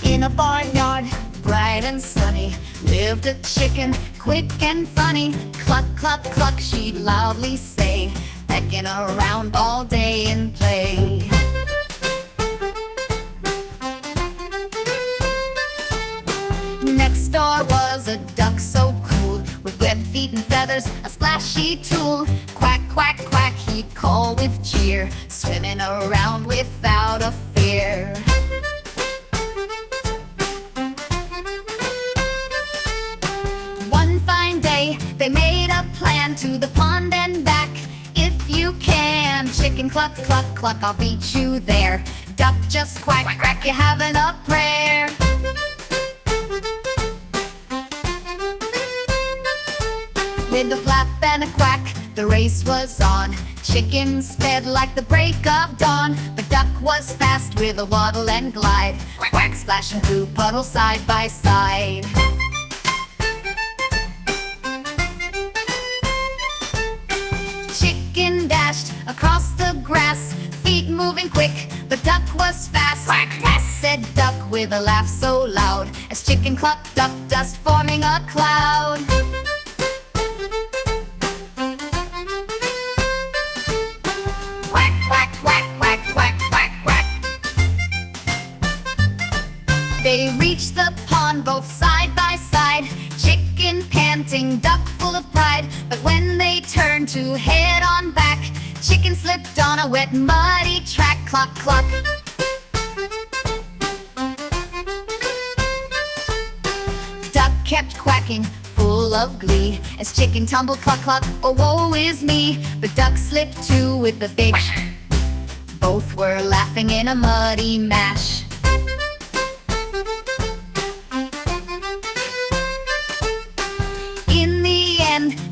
In a barnyard, bright and sunny, lived a chicken, quick and funny. Cluck, cluck, cluck, she'd loudly say, pecking around all day in play. Next door was a duck so cool, with webbed feet and feathers, a splashy tool. Quack, quack, quack, he'd call with cheer, swimming around without a fear. One fine day, they made a plan to the pond and back. If you can, chicken cluck, cluck, cluck, I'll beat you there. Duck just quack, quack, you're having a prayer. With a flap and a quack, the race was on. Chicken sped like the break of dawn, but duck was fast with a waddle and glide. Quack, quack, splash and poo puddle side by side. Chicken dashed across the grass, feet moving quick, but duck was fast. Quack, quack, said duck with a laugh so loud, as chicken clucked duck dust forming a cloud. They reached the pond both side by side, chicken panting, duck full of pride. But when they turned to head on back, chicken slipped on a wet muddy track. Cluck, cluck. Duck kept quacking, full of glee, as chicken tumbled cluck, cluck, oh woe is me. But duck slipped too with the big both were laughing in a muddy mash.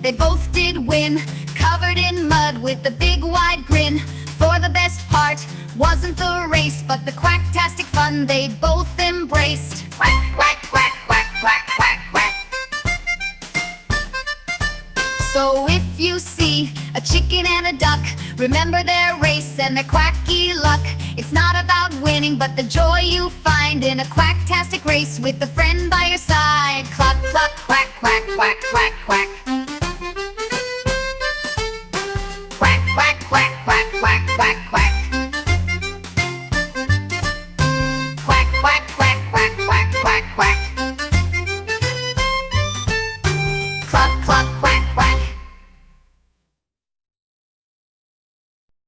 They both did win, covered in mud with a big wide grin. For the best part wasn't the race, but the Quack-Tastic fun they both embraced. Quack, quack, quack, quack, quack, quack, quack. So if you see a chicken and a duck, remember their race and their quacky luck. It's not about winning, but the joy you find in a Quack-Tastic race with a friend by your side. Cluck, cluck, quack, quack, quack, quack, quack. Quack, quack, quack, quack, quack, quack, quack.